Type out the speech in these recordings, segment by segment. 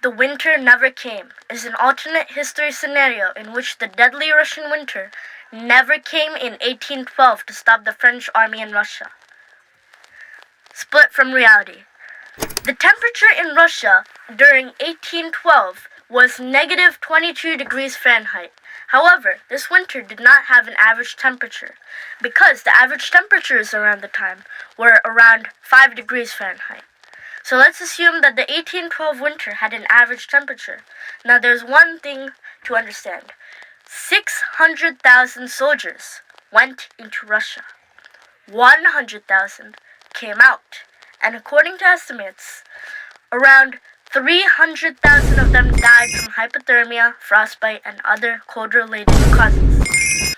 the winter never came is an alternate history scenario in which the deadly Russian winter never came in 1812 to stop the French army in Russia. Split from reality. The temperature in Russia during 1812 was negative 22 degrees Fahrenheit. However, this winter did not have an average temperature because the average temperatures around the time were around 5 degrees Fahrenheit. So let's assume that the 1812 winter had an average temperature. Now there's one thing to understand. 600,000 soldiers went into Russia. 100,000 came out. And according to estimates, around 300,000 of them died from hypothermia, frostbite, and other cold-related causes.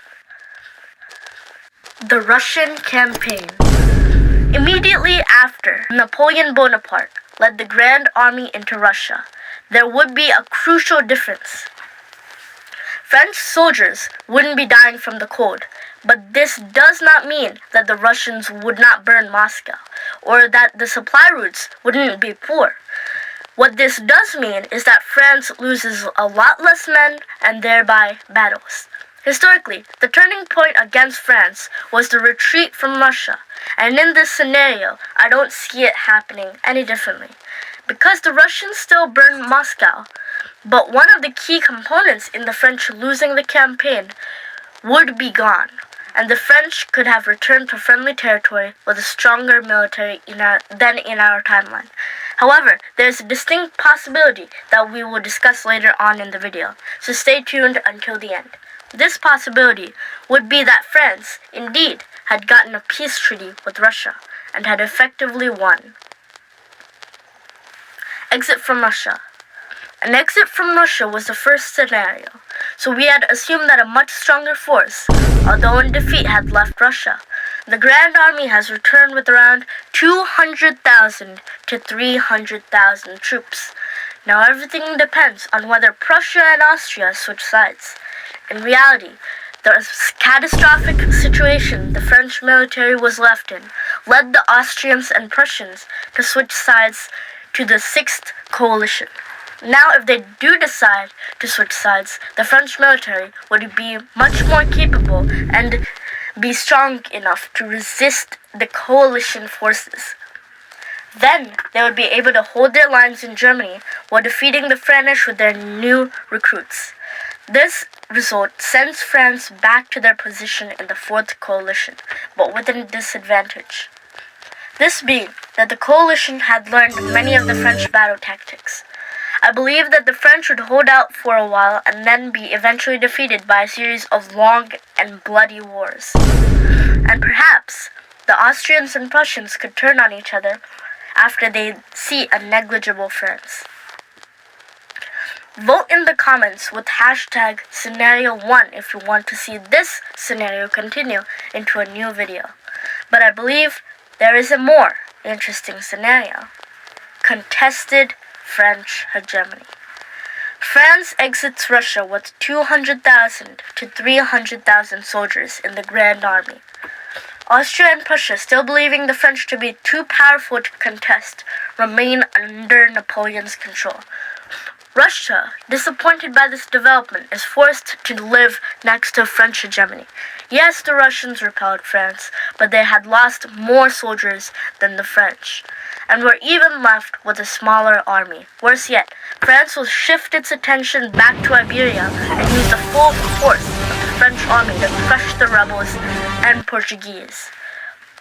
The Russian campaign. Immediately after Napoleon Bonaparte led the Grand Army into Russia, there would be a crucial difference. French soldiers wouldn't be dying from the cold, but this does not mean that the Russians would not burn Moscow, or that the supply routes wouldn't be poor. What this does mean is that France loses a lot less men and thereby battles. Historically, the turning point against France was the retreat from Russia, and in this scenario, I don't see it happening any differently. Because the Russians still burned Moscow, but one of the key components in the French losing the campaign would be gone, and the French could have returned to friendly territory with a stronger military than in our timeline. However, there is a distinct possibility that we will discuss later on in the video, so stay tuned until the end. This possibility would be that France, indeed, had gotten a peace treaty with Russia and had effectively won. Exit from Russia. An exit from Russia was the first scenario, so we had assumed that a much stronger force, although in defeat, had left Russia. The Grand Army has returned with around 200,000 to 300,000 troops. Now everything depends on whether Prussia and Austria switch sides. In reality, the catastrophic situation the French military was left in led the Austrians and Prussians to switch sides to the Sixth Coalition. Now, if they do decide to switch sides, the French military would be much more capable and be strong enough to resist the coalition forces. Then, they would be able to hold their lines in Germany while defeating the French with their new recruits. This result sends France back to their position in the Fourth Coalition, but with a disadvantage. This being that the coalition had learned many of the French battle tactics. I believe that the French would hold out for a while and then be eventually defeated by a series of long and bloody wars. And perhaps the Austrians and Prussians could turn on each other after they see a negligible France. Vote in the comments with hashtag scenario1 if you want to see this scenario continue into a new video. But I believe there is a more interesting scenario. Contested French hegemony. France exits Russia with 200,000 to 300,000 soldiers in the Grand Army. Austria and Prussia, still believing the French to be too powerful to contest, remain under Napoleon's control. Russia, disappointed by this development, is forced to live next to French hegemony. Yes, the Russians repelled France, but they had lost more soldiers than the French, and were even left with a smaller army. Worse yet, France will shift its attention back to Iberia and use the full force of the French army to crush the rebels and Portuguese.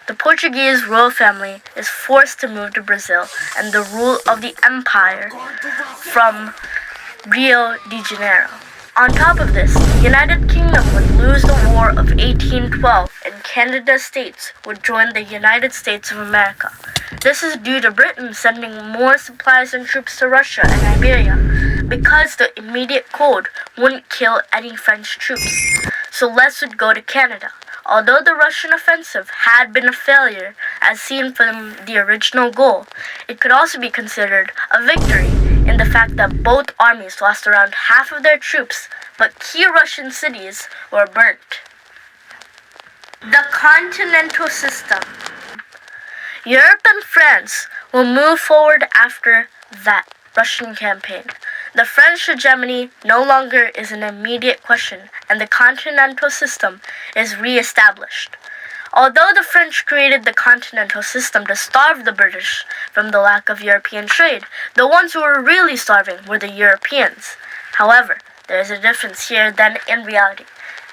The Portuguese royal family is forced to move to Brazil, and the rule of the empire from Rio de Janeiro. On top of this, the United Kingdom would lose the War of 1812, and Canada states would join the United States of America. This is due to Britain sending more supplies and troops to Russia and Iberia, because the immediate cold wouldn't kill any French troops, so less would go to Canada. Although the Russian offensive had been a failure, as seen from the original goal, it could also be considered a victory in the fact that both armies lost around half of their troops, but key Russian cities were burnt. The continental system. Europe and France will move forward after that. Russian campaign. The French hegemony no longer is an immediate question, and the continental system is re-established. Although the French created the continental system to starve the British from the lack of European trade, the ones who were really starving were the Europeans. However, there is a difference here than in reality.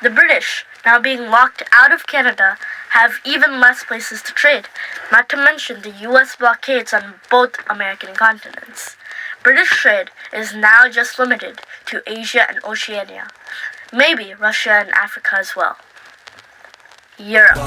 The British, now being locked out of Canada, have even less places to trade, not to mention the U.S. blockades on both American continents. British trade is now just limited to Asia and Oceania, maybe Russia and Africa as well. Europe.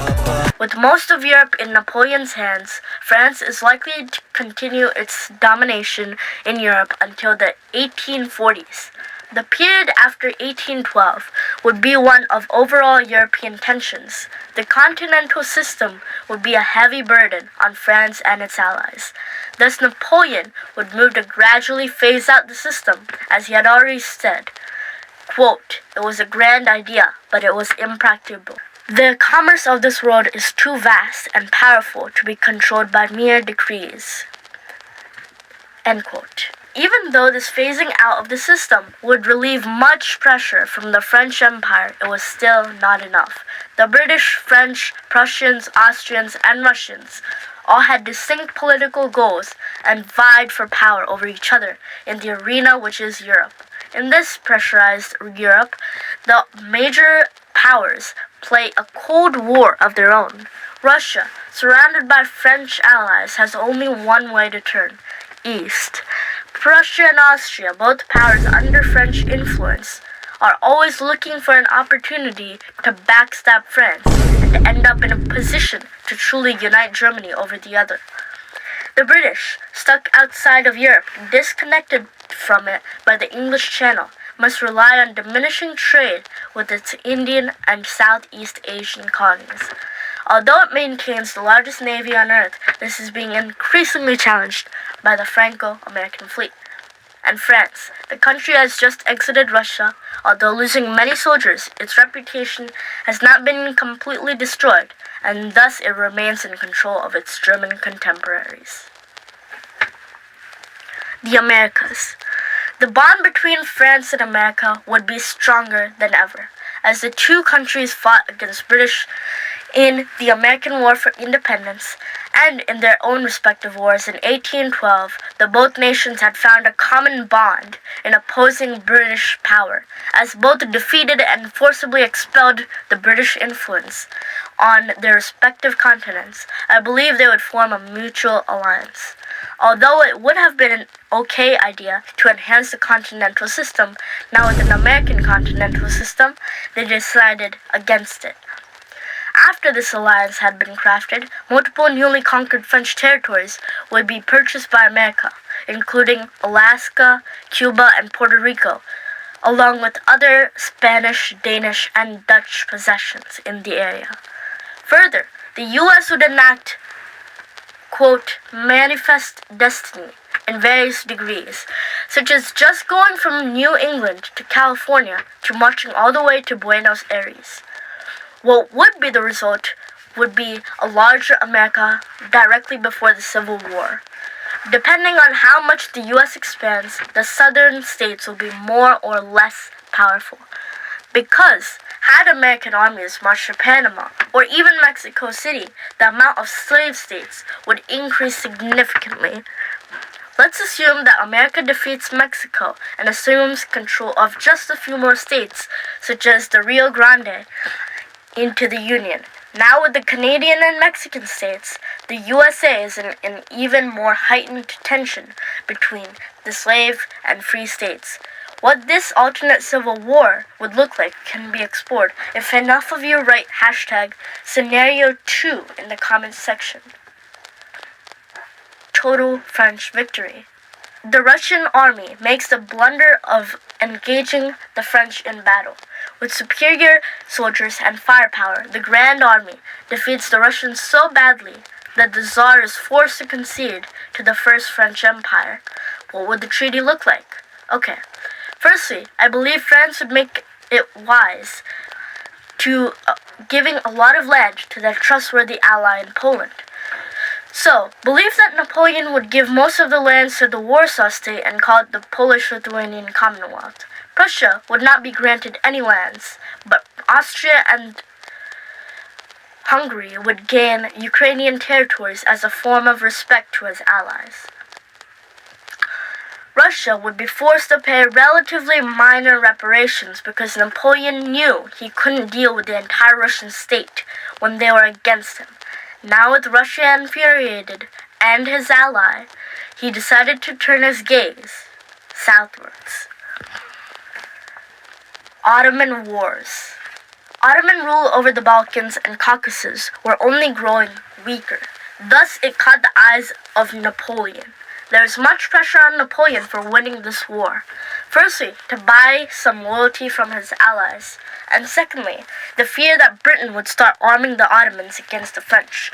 With most of Europe in Napoleon's hands, France is likely to continue its domination in Europe until the 1840s. The period after 1812 would be one of overall European tensions. The continental system would be a heavy burden on France and its allies. Thus, Napoleon would move to gradually phase out the system, as he had already said. Quote, "It was a grand idea, but it was impracticable. The commerce of this world is too vast and powerful to be controlled by mere decrees." End quote. Even though this phasing out of the system would relieve much pressure from the French Empire, it was still not enough. The British, French, Prussians, Austrians, and Russians all had distinct political goals and vied for power over each other in the arena which is Europe. In this pressurized Europe, the major powers play a Cold War of their own. Russia, surrounded by French allies, has only one way to turn: east. Prussia and Austria, both powers under French influence, are always looking for an opportunity to backstab France and to end up in a position to truly unite Germany over the other. The British, stuck outside of Europe, disconnected from it by the English Channel, must rely on diminishing trade with its Indian and Southeast Asian colonies. Although it maintains the largest navy on Earth, this is being increasingly challenged by the Franco-American fleet. And France, the country has just exited Russia. Although losing many soldiers, its reputation has not been completely destroyed, and thus it remains in control of its German contemporaries. The Americas. The bond between France and America would be stronger than ever, as the two countries fought against British in the American War for Independence and in their own respective wars in 1812. Both nations had found a common bond in opposing British power, as both defeated and forcibly expelled the British influence on their respective continents. I believe they would form a mutual alliance. Although it would have been an okay idea to enhance the continental system, now with an American continental system, they decided against it. After this alliance had been crafted, multiple newly conquered French territories would be purchased by America, including Alaska, Cuba, and Puerto Rico, along with other Spanish, Danish, and Dutch possessions in the area. Further, the U.S. would enact, quote, manifest destiny in various degrees, such as just going from New England to California to marching all the way to Buenos Aires. What would be the result would be a larger America directly before the Civil War. Depending on how much the U.S. expands, the southern states will be more or less powerful. Because had American armies marched to Panama or even Mexico City, the amount of slave states would increase significantly. Let's assume that America defeats Mexico and assumes control of just a few more states, such as the Rio Grande, into the Union. Now with the Canadian and Mexican states, the USA is in an even more heightened tension between the slave and free states. What this alternate civil war would look like can be explored if enough of you write hashtag scenario 2 in the comments section. Total French victory. The Russian army makes the blunder of engaging the French in battle. With superior soldiers and firepower, the Grand Army defeats the Russians so badly that the Tsar is forced to concede to the First French Empire. What would the treaty look like? Okay. Firstly, I believe France would make it wise to giving a lot of land to their trustworthy ally in Poland. So, believed that Napoleon would give most of the lands to the Warsaw State and call it the Polish-Lithuanian Commonwealth. Prussia would not be granted any lands, but Austria and Hungary would gain Ukrainian territories as a form of respect to his allies. Russia would be forced to pay relatively minor reparations because Napoleon knew he couldn't deal with the entire Russian state when they were against him. Now with Russia infuriated and his ally, he decided to turn his gaze southwards. Ottoman Wars. Ottoman rule over the Balkans and Caucasus were only growing weaker. Thus, it caught the eyes of Napoleon. There was much pressure on Napoleon for winning this war. Firstly, to buy some loyalty from his allies, and secondly, the fear that Britain would start arming the Ottomans against the French.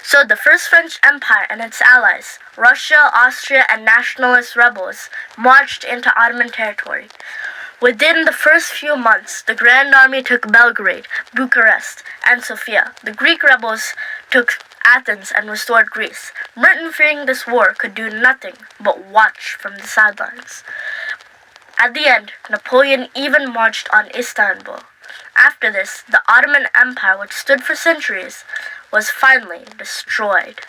So the First French Empire and its allies, Russia, Austria, and nationalist rebels, marched into Ottoman territory. Within the first few months, the Grand Army took Belgrade, Bucharest, and Sofia. The Greek rebels took Athens and restored Greece. Britain, fearing this war, could do nothing but watch from the sidelines. At the end, Napoleon even marched on Istanbul. After this, the Ottoman Empire, which stood for centuries, was finally destroyed.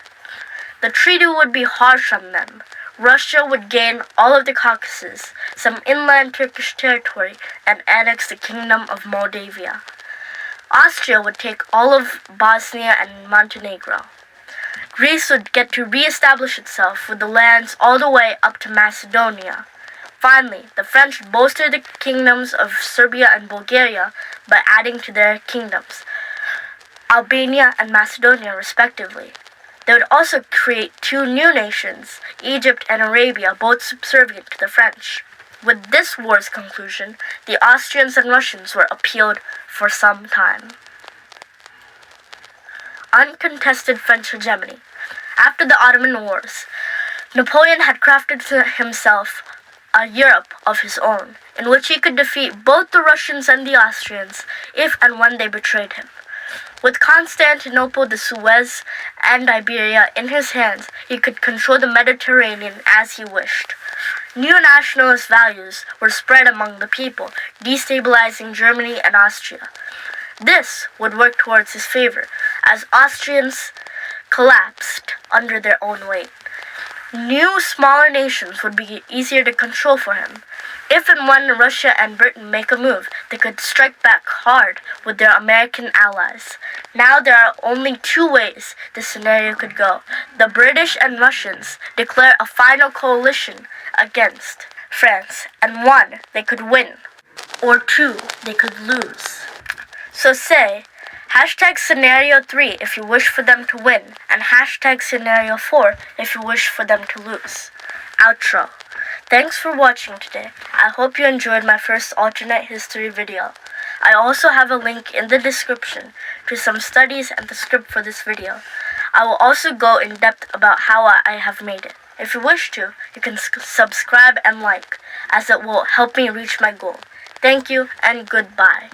The treaty would be harsh on them. Russia would gain all of the Caucasus, some inland Turkish territory, and annex the Kingdom of Moldavia. Austria would take all of Bosnia and Montenegro. Greece would get to re-establish itself with the lands all the way up to Macedonia. Finally, the French bolstered the kingdoms of Serbia and Bulgaria by adding to their kingdoms, Albania and Macedonia respectively. They would also create two new nations, Egypt and Arabia, both subservient to the French. With this war's conclusion, the Austrians and Russians were appealed for some time. Uncontested French hegemony. After the Ottoman Wars, Napoleon had crafted for himself a Europe of his own, in which he could defeat both the Russians and the Austrians if and when they betrayed him. With Constantinople, the Suez, and Iberia in his hands, he could control the Mediterranean as he wished. New nationalist values were spread among the people, destabilizing Germany and Austria. This would work towards his favor, as Austrians collapsed under their own weight. New, smaller nations would be easier to control for him. If and when Russia and Britain make a move, they could strike back hard with their American allies. Now there are only two ways this scenario could go. The British and Russians declare a final coalition against France, and one, they could win, or two, they could lose. So say, #Scenario 3 if you wish for them to win, and #Scenario 4 if you wish for them to lose. Outro. Thanks for watching today. I hope you enjoyed my first alternate history video. I also have a link in the description to some studies and the script for this video. I will also go in depth about how I have made it. If you wish to, you can subscribe and like, as it will help me reach my goal. Thank you and goodbye.